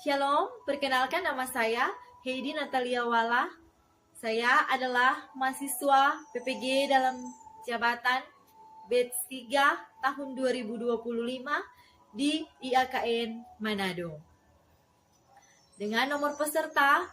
Shalom, perkenalkan nama saya Heidi Natalia Wala. Saya adalah mahasiswa PPG dalam jabatan batch 3 tahun 2025 di IAKN Manado. Dengan nomor peserta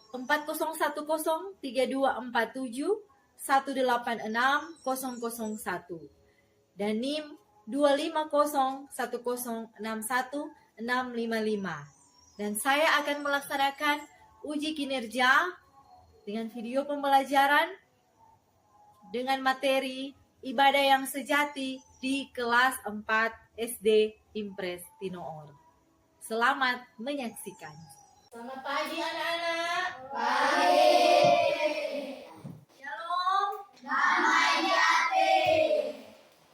40103247186001 dan NIM 25010616155. Dan saya akan melaksanakan uji kinerja dengan video pembelajaran dengan materi ibadah yang sejati di kelas 4 SD Impres Tinoor. Selamat menyaksikan. Selamat pagi anak-anak. Baik. Shalom. Damai di hati.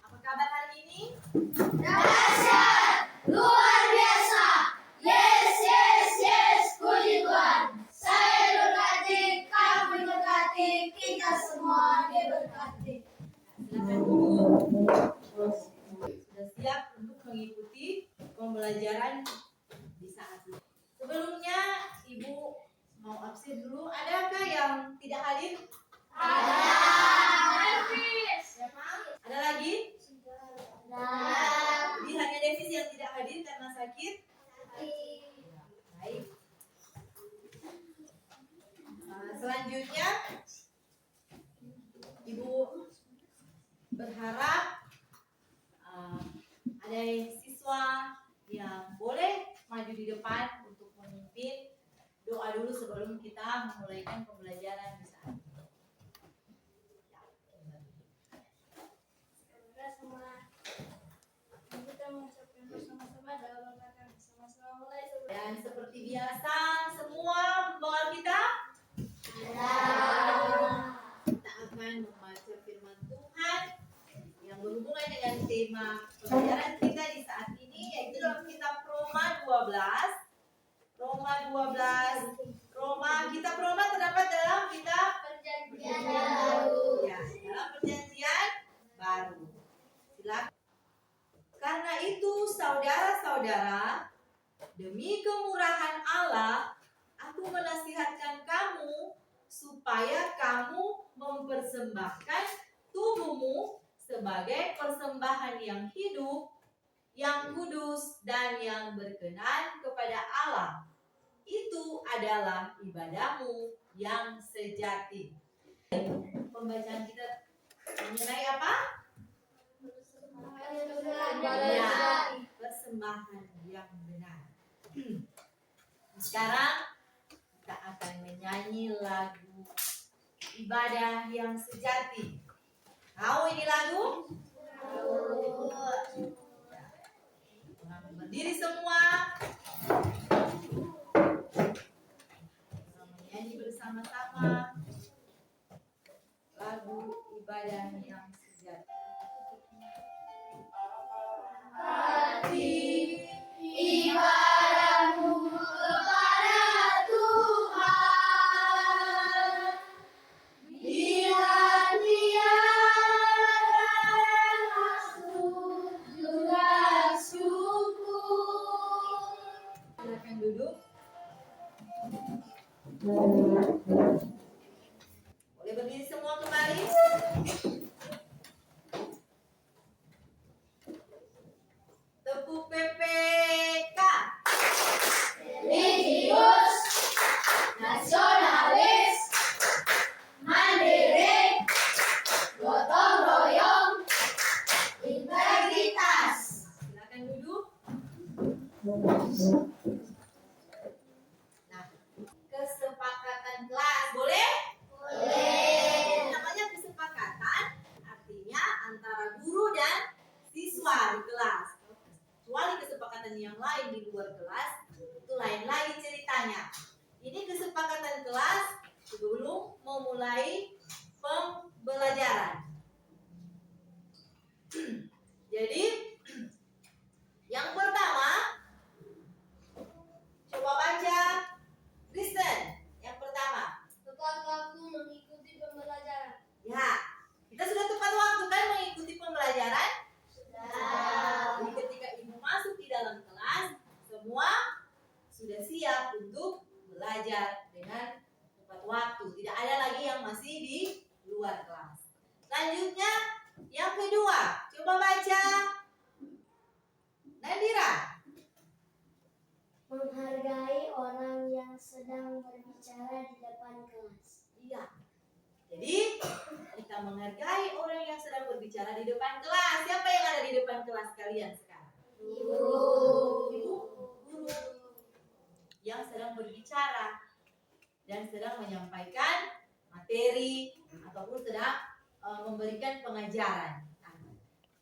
Apa kabar hari ini? Dahsyat. Luar biasa. Yes, yes, yes. Puji Tuhan. Saya berkati, kamu berkati, kita semua diberkati. Silakan duduk. Sudah siap untuk mengikuti pembelajaran di saat ini. Sebelumnya Ibu mau absen dulu. Adakah yang tidak hadir? Ada. Siapa? Ada lagi? Jadi hanya Devis yang tidak hadir karena sakit. Baik. Selanjutnya Ibu berharap ada siswa yang boleh maju di depan untuk memimpin doa dulu sebelum kita memulaikan pembelajaran di saat ini. Semoga semua kita mengucapkan bersama-sama dalam rangka bersama-sama mulai sebelum Dan seperti biasa semua membawa kita kita akan membaca firman Tuhan yang berhubungan dengan tema pelajaran kita di saat ini, yaitu dalam kitab Roma 12. Kitab Roma terdapat dalam kitab perjanjian baru. ya, dalam perjanjian baru. Silakan. Karena itu saudara-saudara, demi kemurahan Allah, aku menasihatkan kamu supaya kamu mempersembahkan tubuhmu sebagai persembahan yang hidup, yang kudus, dan yang berkenan kepada Allah. Itu adalah ibadahmu yang sejati. Pembacaan kita mengenai apa? Ya, persembahan yang benar. Sekarang kita akan menyanyi lagu ibadah yang sejati. Tahu ini lagu? Berdiri semua. Kita menyanyi bersama-sama lagu ibadah yang sejati. Hati ibadahmu kepada Tuhan, bila tiada maksud juga syukur. Silakan duduk. Boleh berdiri semua kembali. Tepuk PPK. Religius, nasionalis, mandiri, gotong royong, integritas. Silakan duduk. Nah, kesepakatan kelas boleh? Boleh. Namanya kesepakatan, artinya antara guru dan siswa di kelas. Kecuali kesepakatan yang lain di luar kelas, itu lain-lain ceritanya. Ini kesepakatan kelas sebelum memulai pembelajaran. Jadi, yang pertama, coba baca Kristen. Yang pertama, Tepat waktu mengikuti pembelajaran. ya, kita sudah tepat waktu kan mengikuti pembelajaran? Sudah. Jadi ketika ibu masuk di dalam kelas, semua sudah siap. sedang berbicara di depan kelas. Iya. Jadi kita menghargai orang yang sedang berbicara di depan kelas. Siapa yang ada di depan kelas kalian sekarang? Ibu guru yang sedang berbicara dan sedang menyampaikan materi ataupun sedang memberikan pengajaran. Nah,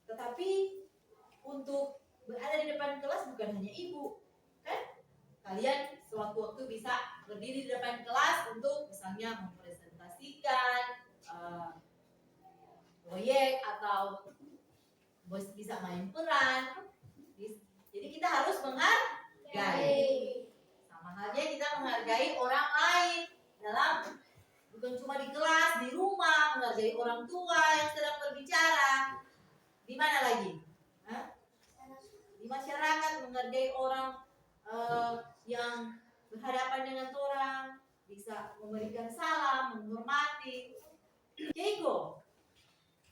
tetapi untuk berada di depan kelas bukan hanya ibu, kan? Kalian sewaktu-waktu bisa berdiri di depan kelas untuk misalnya mempresentasikan proyek atau bisa main peran. Jadi kita harus menghargai. Sama halnya kita menghargai orang lain dalam bukan cuma di kelas, di rumah, menghargai orang tua yang sedang berbicara. Di mana lagi? Di masyarakat menghargai orang yang berhadapan dengan orang, bisa memberikan salam, menghormati. Keiko.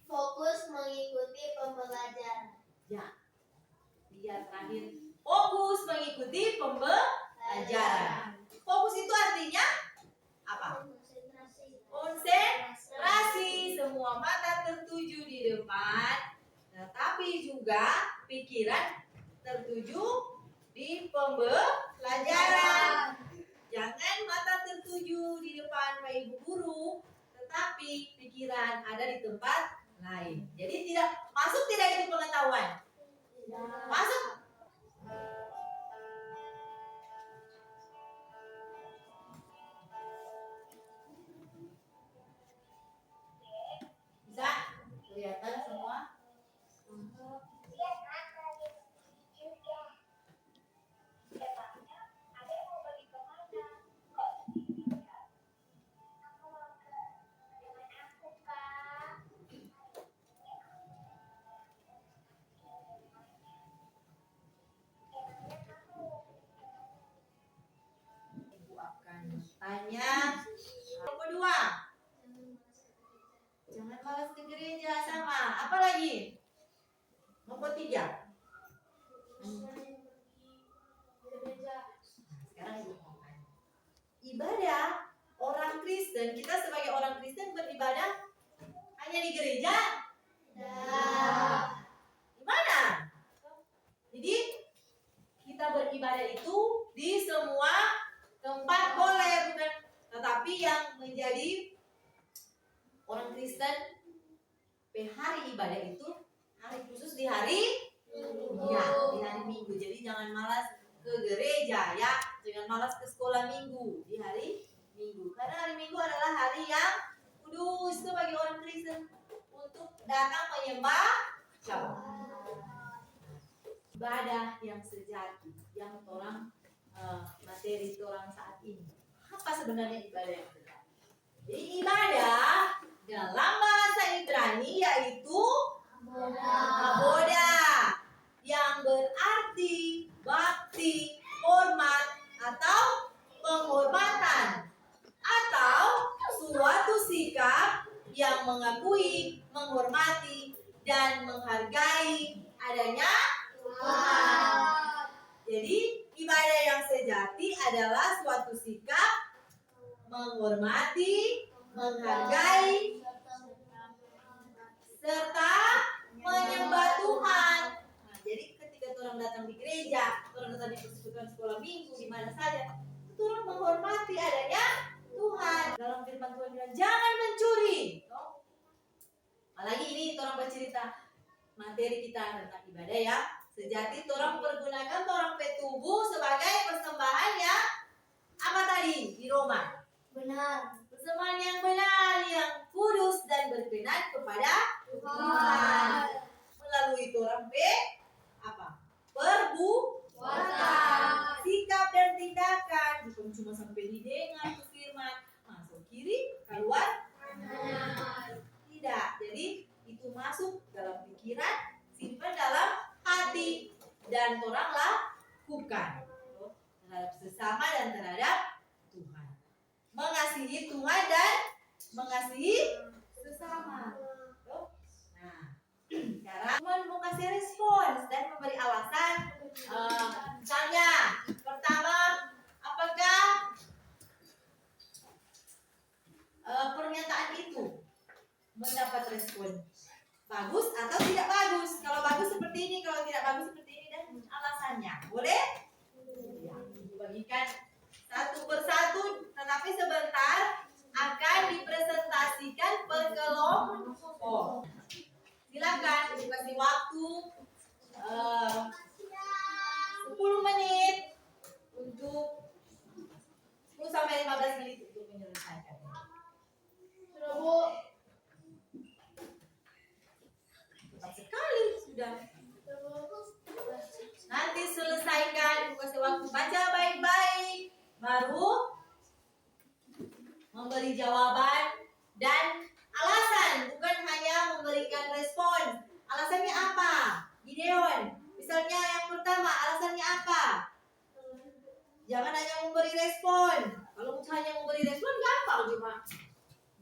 Fokus mengikuti pembelajaran. Ya. Dia terakhir. Fokus mengikuti pembelajaran. Fokus itu artinya apa? Konsentrasi. Semua mata tertuju di depan, tetapi juga pikiran tertuju di pembelajaran. Jangan mata tertuju di depan Pak Ibu Guru, tetapi pikiran ada di tempat lain. Jadi tidak masuk, tidak itu pengetahuan. Masuk. Bisa kelihatan semua? Ibu akan tanya. Yang kedua, jangan malas ke gereja. Sama. Apa lagi? Nomor 3. Sekarang ibu mau tanya. Ibadah orang Kristen, kita sebagai orang Kristen beribadah hanya di gereja? Di mana? Jadi kita beribadah itu di semua tempat boleh, bukan? Tetapi yang menjadi orang Kristen hari ibadah itu hari khusus di hari di hari Minggu. Jadi jangan malas ke gereja ya, jangan malas ke sekolah Minggu di hari Minggu. Karena hari Minggu adalah hari yang kudus bagi orang Kristen untuk datang menyembah siapa? Ibadah yang sejati, yang orang materi orang saat ini. Apa sebenarnya ibadah yang sejati? Jadi ibadah dalam bahasa Ibrani yaitu aboda, yang berarti bakti, hormat, atau penghormatan, atau suatu sikap yang mengakui, menghormati, dan menghargai adanya Tuhan. Jadi ibadah yang sejati adalah suatu sikap menghormati, menghargai, serta menyembah Tuhan. Nah, jadi ketika orang datang di gereja, orang datang di persekutuan sekolah minggu, di mana saja, itu orang menghormati adanya Tuhan. Dalam firman Tuhan bilang, jangan mencuri. Apalagi ini orang bercerita materi kita tentang ibadah ya. Sejati orang pergunakan orang tubuh sebagai persembahan ya. Apa tadi di Roma? Benar. Persembahan yang benar, yang kudus dan berkenan kepada Tuhan. Melalui orang apa? Perbuatan, sikap dan tindakan. Bukan cuma sampai didengar firman, masuk kiri, keluar kanan. Tidak. Jadi itu masuk dalam pikiran, simpan dalam hati, dan orang lakukan terhadap sesama dan terhadap Tuhan. Mengasihi Tuhan dan mengasihi sesama. Nah, sekarang teman mau kasih respons dan memberi alasan. Misalnya, pertama, apakah atau tidak bagus. Kalau bagus seperti ini, kalau tidak bagus seperti ini, dan alasannya. Boleh? Ya, dibagikan satu persatu, tetapi sebentar akan dipresentasikan per kelompok. Silakan dikasih waktu 10 menit untuk 10 sampai 15 menit untuk menyelesaikan. Sudah, Bu. Cepat sekali sudah. Nanti selesaikan, kasih waktu baca baik-baik, baru memberi jawaban dan alasan, bukan hanya memberikan respon. Alasannya apa? Gideon, misalnya yang pertama, alasannya apa? Jangan hanya memberi respon. Kalau hanya memberi respon gampang, cuma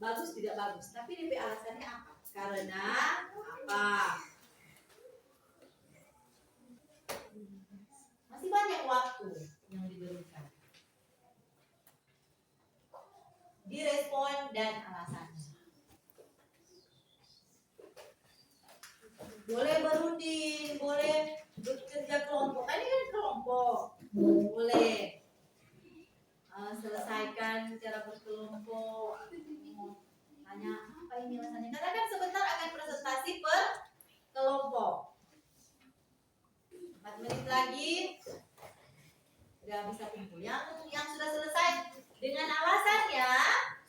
bagus tidak bagus. Tapi DP alasannya apa? Karena apa? Masih banyak waktu yang diberikan. Direspon dan alasannya. Boleh berunding, boleh bekerja kelompok. Ini kan kelompok. Boleh. Selesaikan secara berkelompok. Tanya apa ini alasannya? Karena kan sebentar akan presentasi per kelompok. 4 menit lagi sudah bisa kumpul. Yang sudah selesai dengan alasannya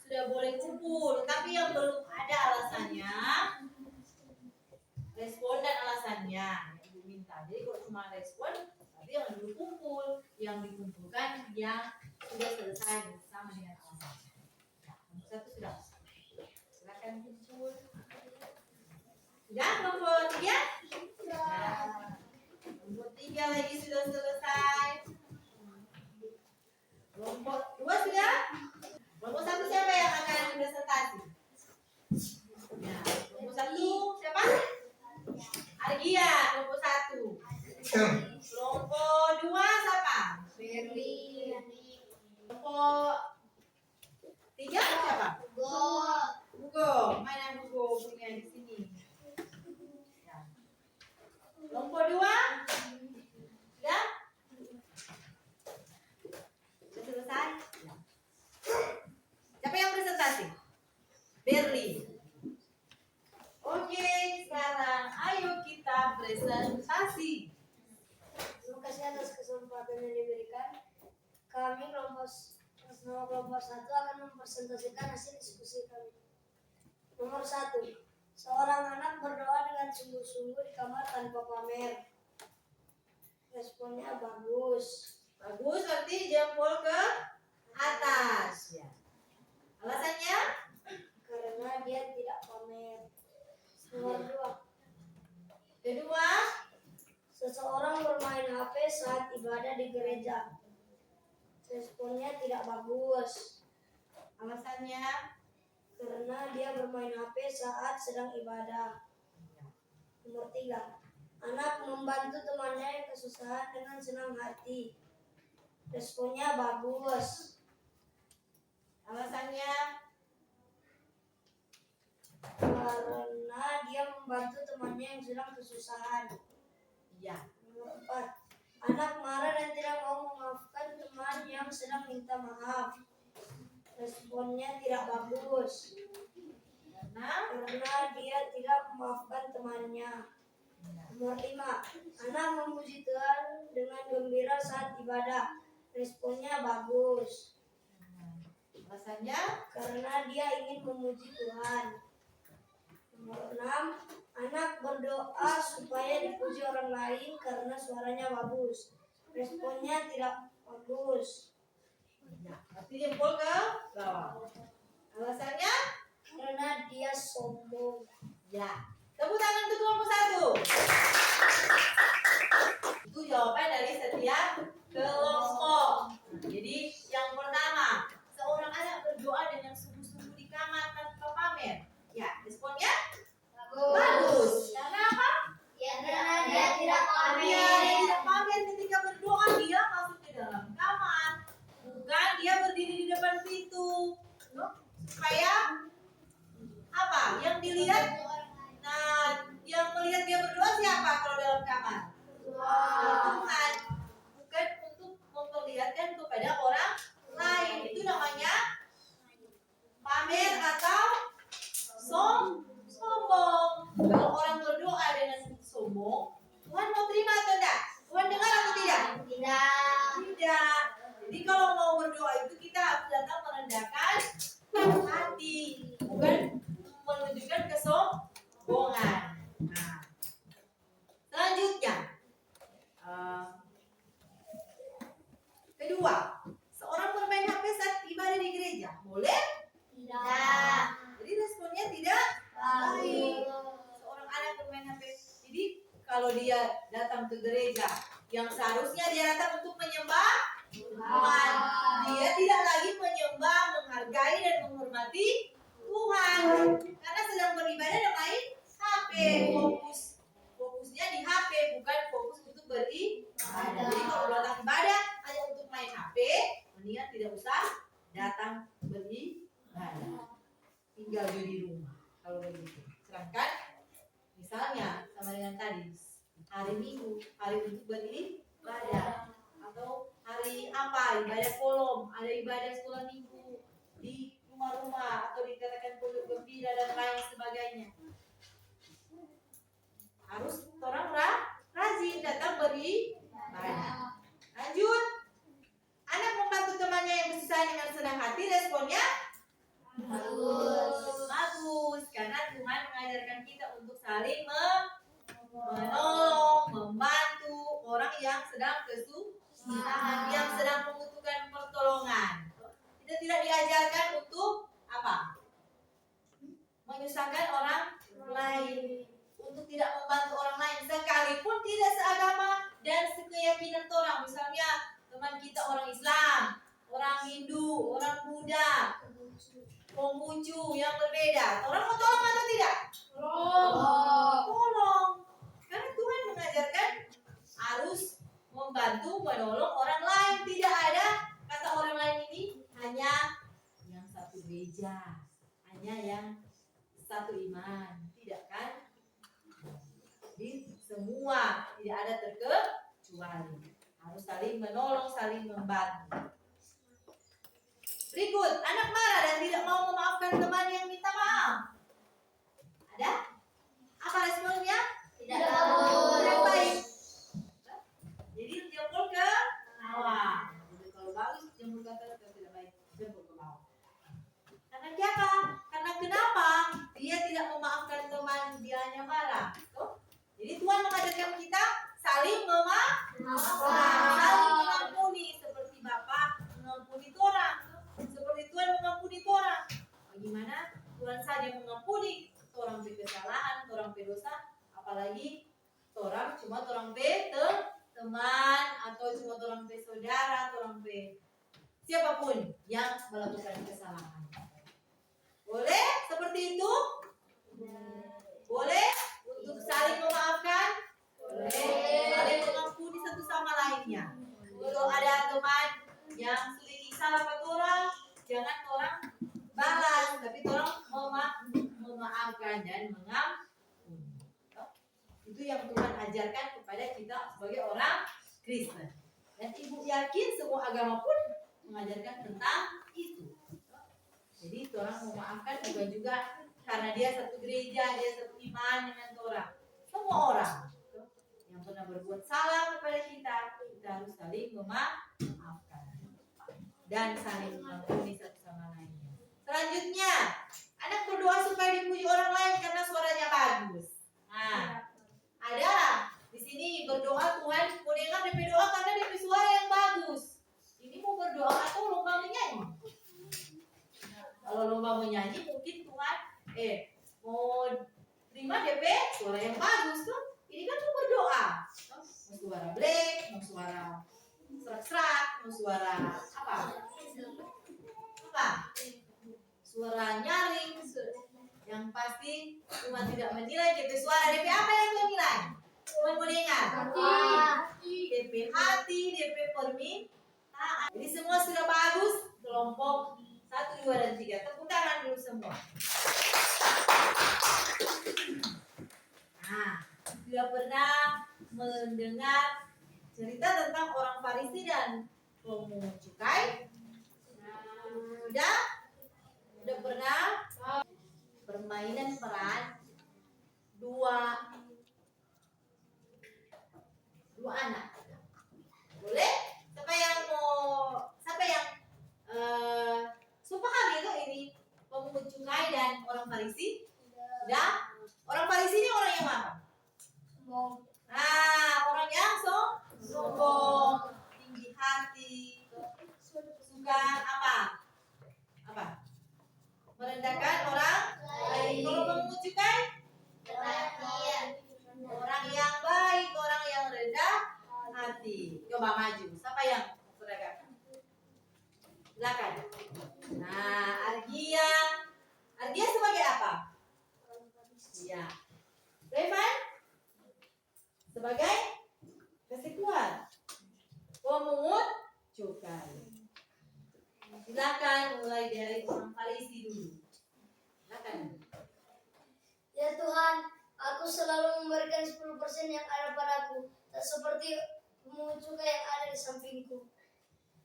sudah boleh kumpul. Tapi yang belum ada alasannya, respon dan alasannya yang Ibu minta. Jadi kalau cuma respon, berarti yang dulu kumpul. Yang dikumpulkan yang sudah selesai bersama dengan alasannya. Nah, nomor 1 sudah. Silakan kumpul. Sudah nomor 3? Nah, nomor 3 lagi sudah selesai. Kelompok 2 sudah? Kelompok 1 siapa yang akan presentasi? Ya, kelompok 1 siapa? Argia, kelompok 1. Kelompok 2 siapa? Berli. Kelompok 3 siapa? Hugo. Mana Hugo punya di sini? Ya. Kelompok 2 sudah? Sudah selesai? Ya. Siapa yang presentasi? Berli. Oke, sekarang ayo kita presentasi. Terima kasih atas kesempatan yang diberikan. Kami kelompok 1 akan mempresentasikan hasil diskusi kami. Nomor 1. Seorang anak berdoa dengan sungguh-sungguh di kamar tanpa pamer. Responnya bagus. Bagus, berarti jempol ke atas. Ya. Alasannya? Karena dia tidak pamer. Nomor 2. Kedua, Seseorang bermain HP saat ibadah di gereja. Responnya tidak bagus. alasannya? Karena dia bermain HP saat sedang ibadah. Nomor 3. Anak membantu temannya yang kesusahan dengan senang hati. Responnya bagus. Alasannya? Karena dia membantu temannya yang sedang kesusahan. Iya. Nomor 4. Anak marah dan tidak mau memaafkan teman yang sedang minta maaf. Responnya tidak bagus. Karena dia tidak memaafkan temannya. Nomor 5. Anak memuji Tuhan dengan gembira saat ibadah. Responnya bagus. Alasannya? Karena dia ingin memuji Tuhan. Nomor 6. Anak berdoa supaya dipuji orang lain karena suaranya bagus. Responnya tidak bagus. Ya. Berarti jempol ke bawah. Alasannya? Karena dia sombong. Ya. Tepuk tangan untuk kelompok 1. Itu jawaban dari setiap kelompok. Jadi yang pertama, seorang anak berdoa dengan sungguh-sungguh di kamar tanpa pamer. Ya, responnya bagus. Karena apa? Karena dia tidak Dia tidak pamer ketika berdoa, dia masuk ke dalam kamar, bukan dia berdiri di depan pintu. Supaya apa? Yang dilihat, nah, kamar? Tuhan, bukan untuk memperlihatkan kepada orang lain. Itu namanya pamer atau sombong. Kalau orang berdoa dengan sombong, Tuhan mau terima atau tidak? Tuhan dengar atau tidak? Tidak. Jadi kalau mau berdoa itu kita harus datang merendahkan hati, bukan menunjukkan kesombongan. Nah, selanjutnya, kedua, seorang bermain HP saat ibadah di gereja, boleh? Tidak. Jadi responnya tidak baik. Seorang anak bermain HP. Jadi kalau dia datang ke gereja, yang seharusnya dia datang untuk menyembah Tuhan, dia tidak lagi menyembah, menghargai dan menghormati Tuhan, karena sedang beribadah dan main HP. Fokusnya di HP, bukan fokus untuk beribadah. Jadi kalau datang ibadah hanya untuk main HP, mendingan tidak usah datang beribadah, tinggal di rumah kalau begitu. Sedangkan misalnya sama dengan tadi, hari Minggu untuk beribadah, atau hari apa, ibadah kolom, ada ibadah sekolah minggu di rumah-rumah, atau dikatakan pondok gembira dan lain sebagainya, harus orang rajin datang beribadah. Lanjut, anak membantu temannya yang kesusahan dengan senang hati, responnya bagus, karena Tuhan mengajarkan kita untuk saling menolong, membantu orang yang sedang kesusahan, yang sedang membutuhkan pertolongan. Kita tidak diajarkan untuk apa? Menyusahkan orang lain, untuk tidak membantu orang lain, sekalipun tidak seagama dan sekeyakinan orang. Misalnya teman kita orang Islam, orang Hindu, orang Buddha, Konghucu yang berbeda, orang mau tolong atau tidak? Tolong. Karena Tuhan mengajarkan harus membantu, menolong orang lain. Tidak ada kata orang lain ini hanya yang satu gereja, hanya yang satu iman. Tidak kan? Jadi semua, tidak ada terkecuali. Harus saling menolong, saling membantu. Berikut, anak marah dan tidak mau memaafkan teman yang minta maaf. Ada? Apa responnya? Tidak bagus. Tidak baik. Jadi jempol ke bawah. Jadi kalau bagus jempol ke atas, kalau tidak baik jempol ke bawah. Karena siapa? Karena kenapa? Dia tidak memaafkan teman, dia hanya marah. Tuh. Jadi Tuhan mengajarkan kita saling memaafkan, saling mengampuni, seperti Bapa mengampuni orang. Seperti Tuhan mengampuni orang. Bagaimana Tuhan saja mengampuni orang kesalahan, orang dosa, apalagi orang cuma orang teman, atau cuma orang saudara, orang siapapun yang melakukan kesalahan. Boleh seperti itu? Boleh untuk saling memaafkan? Boleh. Saling mengampuni satu sama lainnya. Kalau ada teman yang salah pada orang, jangan orang balas, tapi orang memaafkan dan mengampuni. Itu yang Tuhan ajarkan kepada kita sebagai orang Kristen. Dan ibu yakin semua agama pun mengajarkan tentang itu. Jadi orang memaafkan bukan juga karena dia satu gereja, dia satu iman dengan orang. Semua orang yang pernah berbuat salah kepada kita harus saling memaafkan dan saling mengampuni satu sama lainnya. Selanjutnya, anak berdoa supaya dipuji orang lain karena suaranya bagus. Nah, ada di sini berdoa Tuhan mau dengar DP doa karena DP suara yang bagus. Ini mau berdoa atau lomba menyanyi? Kalau lomba menyanyi mungkin Tuhan mau terima DP suara yang bagus tuh. Ini kan mau berdoa. Mau suara black, mau suara serak-serak, mau suara apa? Suara nyaring. Yang pasti Tuhan tidak menilai DP suara. DP apa yang Tuhan nilai? Tuhan mau dengar DP hati, DP permintaan. Jadi semua sudah bagus. Kelompok 1, 2, dan 3. Tepuk tangan dulu semua. Nah, sudah pernah mendengar cerita tentang orang Farisi dan pemungut cukai? Sudah? Sudah pernah? Permainan peran dua anak. Boleh? Siapa yang paham itu ini pemungut cukai dan orang Farisi? Sudah? Orang Farisi ini orang yang apa? Orang yang sombong, tinggi hati, suka apa? Merendahkan orang lain. Kalau pemungut cukai? Orang yang baik, orang yang rendah hati. Coba maju. Siapa yang seragam? Silakan. Argia sebagai apa? Iya. Revan sebagai persekutuan pemungut cukai. Silakan mulai dari orang Farisi dulu. Silakan. Ya Tuhan, aku selalu memberikan 10% yang ada padaku, tak seperti pemungut cukai yang ada di sampingku.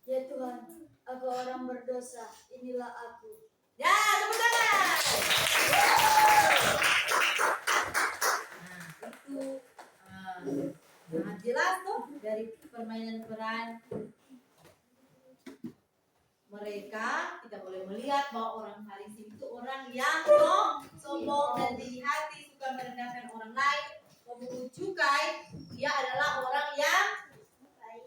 Ya Tuhan, aku orang berdosa, inilah aku. Ya, tepuk tangan. Itu sangat jelas tuh dari permainan peran mereka. Kita boleh melihat bahwa orang Farisi itu orang yang sombong dan tinggi hati, suka merendahkan orang lain. Pemungut cukai, dia adalah orang yang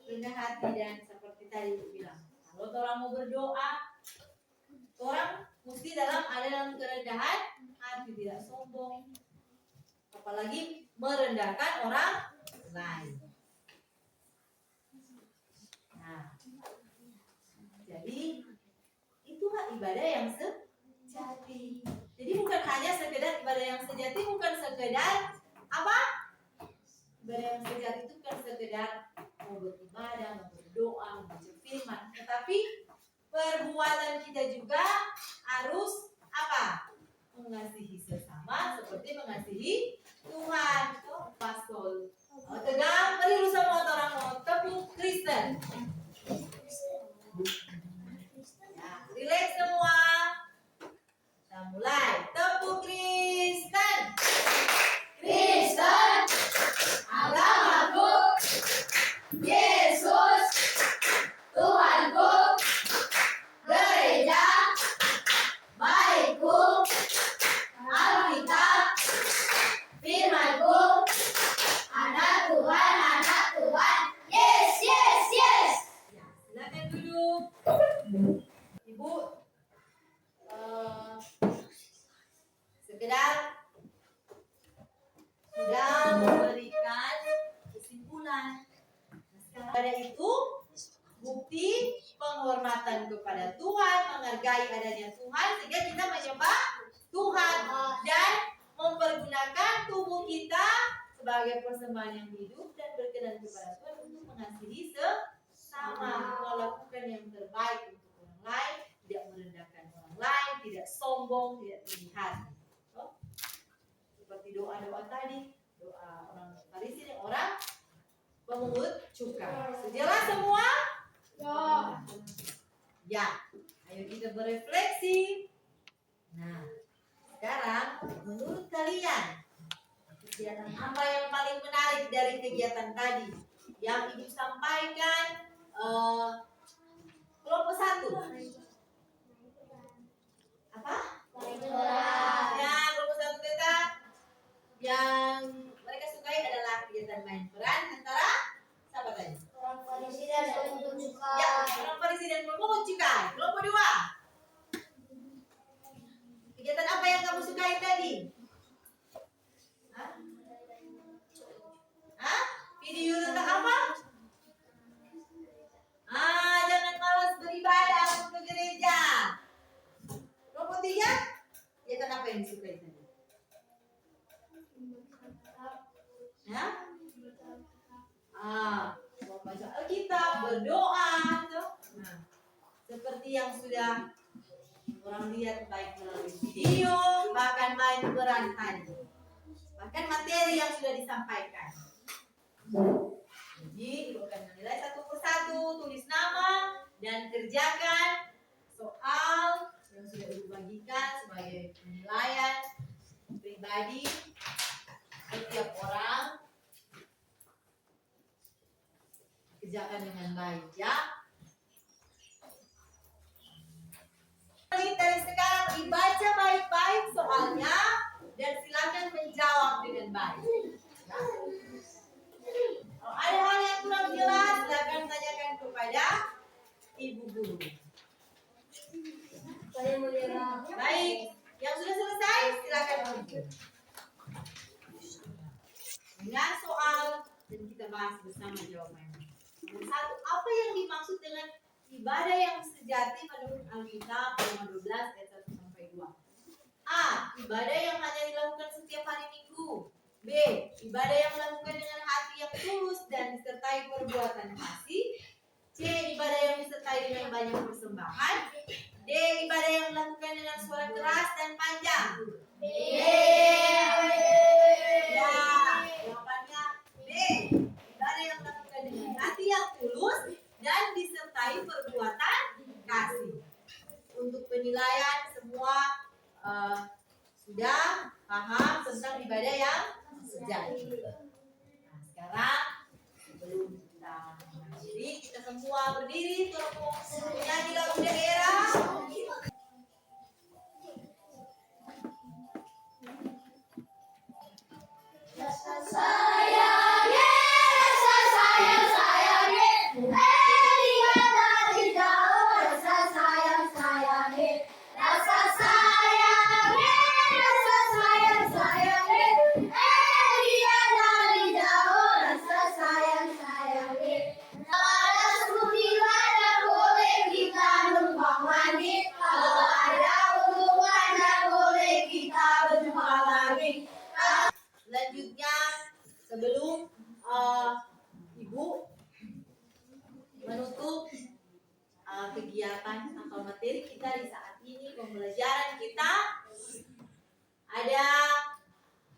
rendah hati dan seperti tadi Ibu bilang, kalau orang mau berdoa, orang mesti ada dalam kerendahan hati, tidak sombong, apalagi merendahkan orang lain. Nah, jadi itulah ibadah yang sejati. Jadi bukan hanya sekedar ibadah yang sejati, bukan sekedar apa? Ibadah yang sejati itu bukan sekedar mau beribadah, mau berdoa, membaca firman, tetapi perbuatan kita juga harus apa? Mengasihi sesama seperti mengasihi Tuhan. Pastor. Tegang, beri lu sama orang mau tepuk Kristen. Ya, relax semua. Kita mulai. Tepuk Kristen. Kristen, agamaku, Yesus, Tuhanku, gereja, baikku, Alkitab, firmanku, anak Tuhan, yes, yes, yes. Ya, silakan duduk. Ibu, sekedar sudah memberikan kesimpulan. Pada itu bukti penghormatan kepada Tuhan, menghargai adanya Tuhan, sehingga kita menyembah Tuhan dan mempergunakan tubuh kita sebagai persembahan yang hidup dan berkenan kepada Tuhan untuk mengasihi sesama, melakukan yang terbaik untuk orang lain, tidak merendahkan orang lain, tidak sombong, tidak tinggi hati. Seperti doa-doa tadi, doa orang Farisi dan orang pemungut cukai. Sejelas semua? Ya. Ayo kita berefleksi. Nah, sekarang menurut kalian kegiatan apa yang paling menarik dari kegiatan tadi yang Ibu sampaikan kelompok 1? Apa? Ya, kelompok 1 kita yang mereka sukai adalah kegiatan main peran antara siapa tadi? Orang Farisi dan pemungut cukai. Ya, orang Farisi dan pemungut cukai. Kelompok 2. Kegiatan apa yang kamu sukai tadi? Video tentang apa? Jangan malas beribadah, masuk ke gereja. Kelompok 3. Kegiatan apa yang disukai tadi? Membaca Alkitab, berdoa, nah, seperti yang sudah orang lihat baik melalui video, bahkan main peran tadi, bahkan materi yang sudah disampaikan. Jadi Ibu akan menilai satu persatu, tulis nama dan kerjakan soal yang sudah Ibu bagikan sebagai penilaian pribadi setiap orang. Kerjakan dengan baik ya. Dari sekarang dibaca baik-baik soalnya dan silakan menjawab dengan baik. Ya. Kalau ada hal yang kurang jelas, silakan tanyakan kepada Ibu Guru. Saya menyerah. Baik, yang sudah selesai silakan lanjut. Dengan soal dan kita bahas bersama jawabannya. Nomor 1, apa yang dimaksud dengan ibadah yang sejati menurut Alkitab Roma 12 ayat 1 sampai 2? A. Ibadah yang hanya dilakukan setiap hari Minggu. B. Ibadah yang dilakukan dengan hati yang tulus dan disertai perbuatan kasih. C. Ibadah yang disertai dengan banyak persembahan. D. Ibadah yang dilakukan dengan suara keras dan panjang. B. Ya, jawabannya B. Ibadah yang dilakukan dengan hati yang tulus dan disertai perbuatan kasih. Untuk penilaian semua sudah paham tentang ibadah yang sejati. Nah, sekarang sebelum kita mengakhiri, kita semua berdiri untuk menyanyi lagu daerah. Rasa sayang, rasa sayang, lihat dari jauh. Rasa sayang, rasa sayang, rasa sayang, lihat dari jauh. Rasa sayang, ada seperti mana boleh kita numpang mandi. Kalau ada hubungan boleh kita berjumpa lagi. Selanjutnya, sebelum Ibu menutup kegiatan atau materi kita di saat ini, pembelajaran kita, ada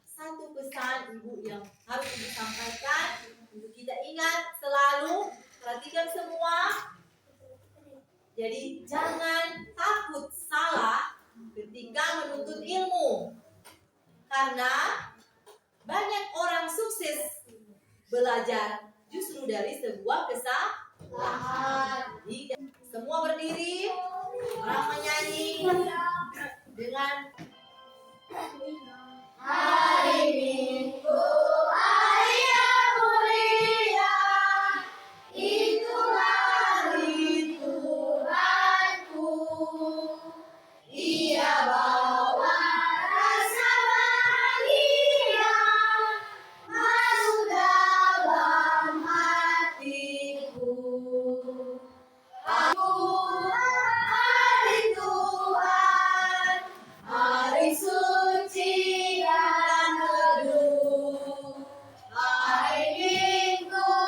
satu pesan Ibu yang harus Ibu sampaikan untuk kita ingat selalu. Perhatikan semua. Jadi jangan takut salah ketika menuntut ilmu, karena banyak orang sukses belajar justru dari sebuah kesalahan. Jadi, semua berdiri, orang menyanyi dengan Hari Minggu, hari yang mulia, itulah hari Tuhanku. Ia bawa rasa bahagia masuk dalam hatiku. Hari Tuhan, hari suci dan teduh. Hari Minggu,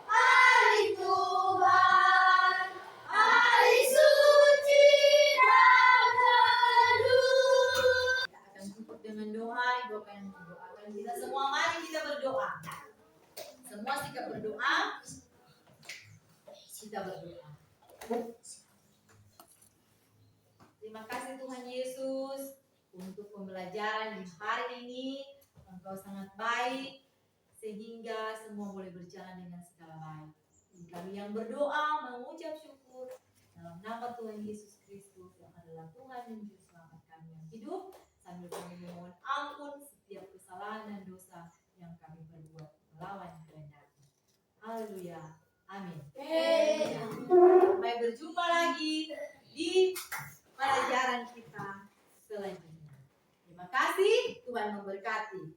hari Tuhan, hari suci dan teduh. kita akan tutup dengan doa. Ibu akan mendoakan kita semua. Mari kita berdoa. Semua sikap berdoa. Kita berdoa. Terima kasih Tuhan Yesus untuk pembelajaran di hari ini. Engkau sangat baik sehingga semua boleh berjalan dengan segala baik. Kami yang berdoa mengucap syukur dalam nama Tuhan Yesus Kristus yang adalah Tuhan dan Juru Selamat kami yang hidup, sambil kami memohon ampun setiap kesalahan dan dosa yang kami perbuat melawan kehendak-Mu. Haleluya. Amin. Sampai berjumpa lagi di pelajaran kita selanjutnya. Terima kasih, Tuhan memberkati.